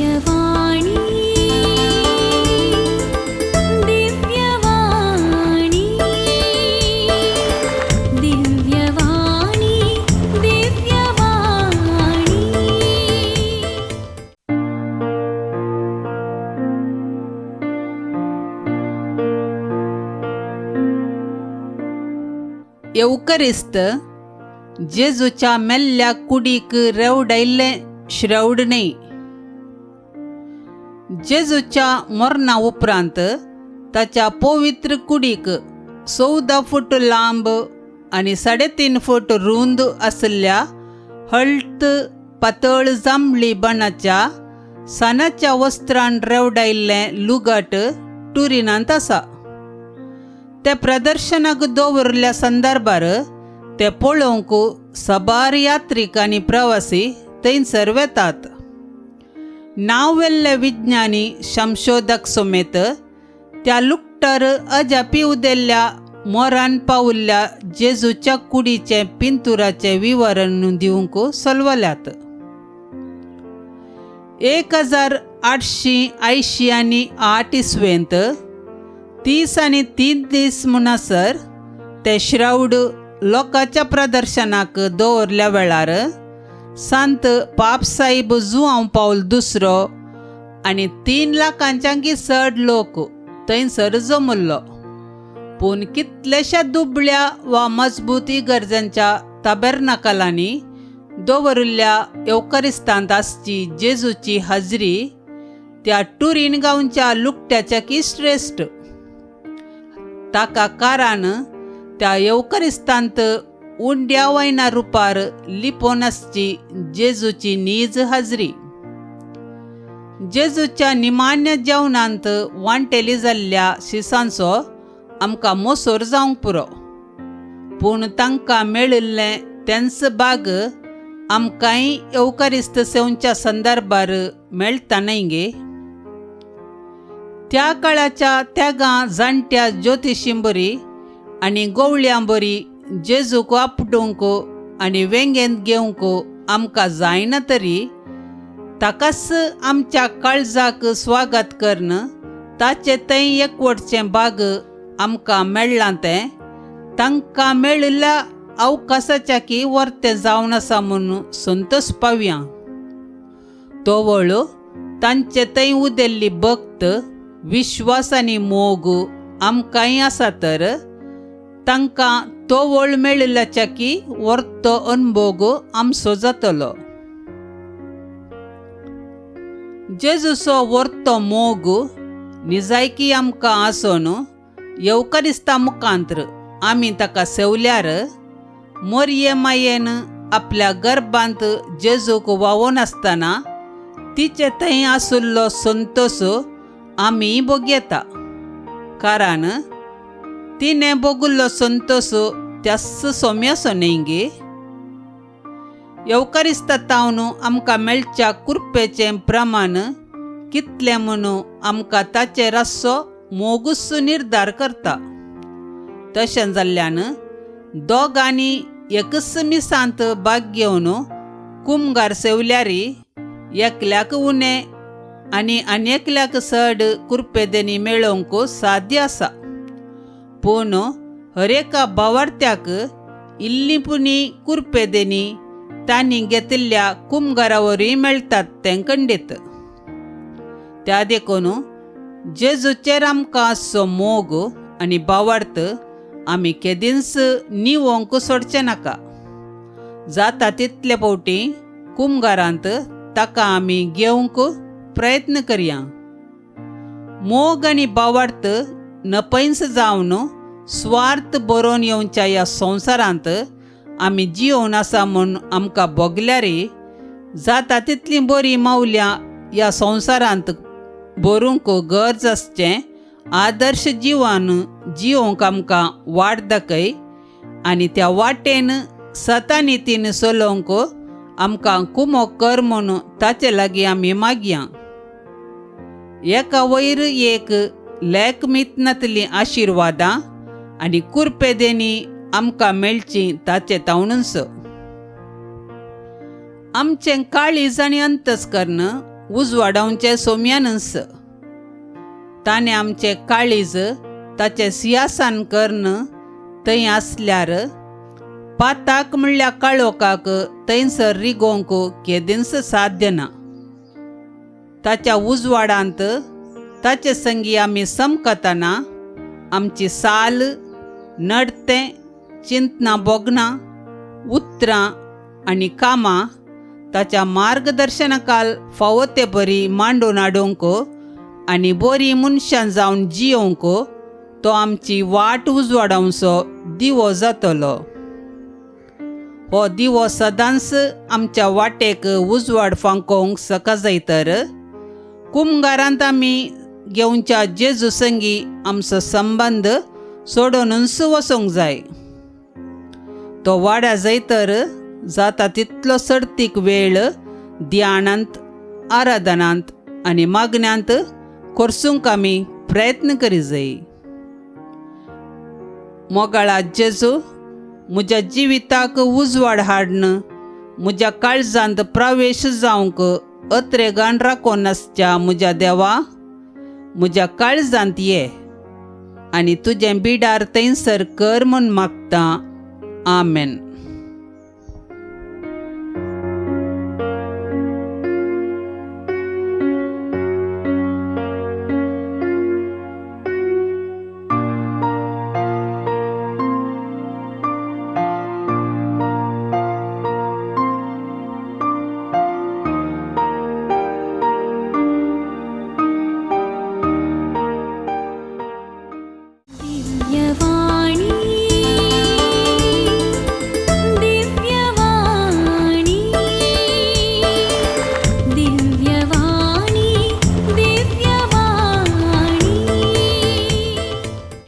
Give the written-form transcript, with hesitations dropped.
दिव्यवाणी दिव्यवाणी दिव्यवाणी दिव्यवाणी. येवकरिस्त जेजूच्या मेल्ल्या कुडीक रेवडायल्लें श्रवडणें. जेजूच्या मरणा उपरांत ताच्या पवित्र कुडीक 14 फूट लांब आनी 3.5 फूट रुंद आसल्या हळद पातळ जांबळी बणाच्या सानाच्या वस्त्रान रेवडायल्लें लुगट टुरिनांत आसा. ते प्रदर्शनाक दवरल्या संदर्भार ते पळोवंक सबार यात्रीक आनी प्रवासी थंयसर वेतात. नांवेल्ले विज्ञानी संशोधक समेत त्या लुकटार अजापी उदेल्ल्या मोरान पावुल्ल्या जेजूच्या कुडीचे पिंतुराचे विवरण दिवंक सलवल्यात. 1888 इसवेंत 30 आनी 3 दीस म्हणसर ते श्रावड लोकांच्या प्रदर्शनाक दवरल्या वेळार संत पापसाहेब जुआंव पावल दुसरो आनी 3 लाखांच्याकय चड लोक थंयसर जमल्लो. पूण कितलेशा दुबळ्या वा मजबूत इगर्जांच्या ताबेर्नाकलांनी दवरिल्ल्या येवकरिस्तांत आसची जेजूची हाजरी त्या टुरीन गांवच्या लुकट्याच्याकी श्रेश्ठ. ताका कारण त्या येवकरिस्तांत उंड्या वायना रुपार लिपोवन आसची जेजूची नीज हाजरी. जेजूच्या निमान्य जेवणांत वांटेली जाल्ल्या शिसांचो आमकां मोसोर जावंक पुरो. पूण तांकां मेळिल्लें तेंच बाग आमकांय येवकरिस्त सेवच्या संदर्भार मेळटा न्हय गे. त्या काळाच्या त्या जाणट्या ज्योतिशींबरी आनी गवळ्यांबरी जेजूक आपटूंक आनी वेंगेंत घेवंक आमकां जायना तरी ताकाच आमच्या काळजाक स्वागत करन ताचे थंय एकवटचें बाग आमकां मेळ्ळां तें तांकां मेळिल्ल्या अवकाशाच्याकी वर्तें जावन आसा म्हूण संतोश पावया. तोवळ तांचे थंय उदेल्ली भक्त विश्वास आनी मोग आमकांय आसा तर तांकां तोवळ मेळिल्ल्याच्याकी वर्तो अनुभव आमचो जातलो. जेजूचो वर्तो मोग निजायकी आमकां आसून येवकरिस्ता मुखांत्र आमी ताका सेवल्यार मोरये मायेन आपल्या गर्भांत जेजूक वावोवन आसतना तिचे थंय आसुल्लो संतोश आमी भोगयता. कारण तिणें भोगुल्लो संतोश त्यास सोम्यासो न्हय गे. येवकरिस्तांतावन आमकां मेळच्या कृपेचें प्रमाण कितलें म्हूण आमकां ताचेर आसचो मोगूच निर्धार करता. तशें जाल्ल्यान दोगांनी एकच मिसांत भाग घेवन कुमगार सेवल्यारी एकल्याक उणें आनी आनेकल्याक चड कृपेदेनी मेळोवंक साध्य आसा. पूण हरेका भावार्थ्याक इल्लीपुणी कृपेदेनी तांणी घेतिल्ल्या कुमगारावरूय मेळटात तें खंडीत. त्या देखून जेजूचेर आमकां आसचो मोग आनी भावार्थ आमी केदींच निवोवंक सोडचें नाका. जाता तितले फावटी कुमगारांत ताका आमी घेवंक प्रयत्न करया. मोग आनी भावार्थ नपैंस जावन स्वार्थ बरोवन येवच्या ह्या संवसारांत आमी जियोवन आसा म्हूण आमकां भोगल्यारी जाता तितली बरी मावल्यां ह्या संवसारांत भरूंक गरज आसचें आदर्श जिवान जियोवंक आमकां वाट दाखय आनी त्या वाटेन सतानितीन चलोवंक आमकां कुमो कर म्हूण ताचे लागीं आमी मागया. एका वयर एक लेखमितनांतलीं आशिर्वादां आनी कुर्पेदेनी आमकां मेळचीं ताचे तावणूच. आमचें काळीज आनी अंतस्करण उजवाडावचें सोम्यानस ताणें आमचें काळीज ताचें सिंहासन कर्ण थंय आसल्यार पाताक म्हणल्या काळोखाक थंयसर रिगोवंक केदींच साध्य ना. ताच्या उजवाडांत ताचे संगी आमी समकतना आमची साल नडतें चिंतना बोगनां उतरां आनी कामां ताच्या मार्गदर्शनाखाल फावो ते बरी मांडून हाडूंक आनी बरी मनशां जावन जियोंक तो आमची वाट उजवाडावचो दिवो जातलो. हो दिवो सदांच आमच्या वाटेक उजवाड फांकोवंक सका जाय तर कुमगारांत आमी घेवच्या जेजू संगी आमचो संबंद सोडूनच वचोंक जाय. तो वाड्या जाय तर जाता तितलो सर्तीक वेळ ध्यानांत आराधनांत आनी मागण्यांत करसूंक आमी प्रयत्न करी जाय. मोगाळा जेजू, म्हज्या जिविताक उजवाड हाडन म्हज्या काळजांत प्रवेश जावंक अत्रेगान राखोन आसच्या म्हज्या देवा, म्हज्या काळजांत ये आनी तुजें बिडार थंयसर कर म्हूण मागतां. आमेन.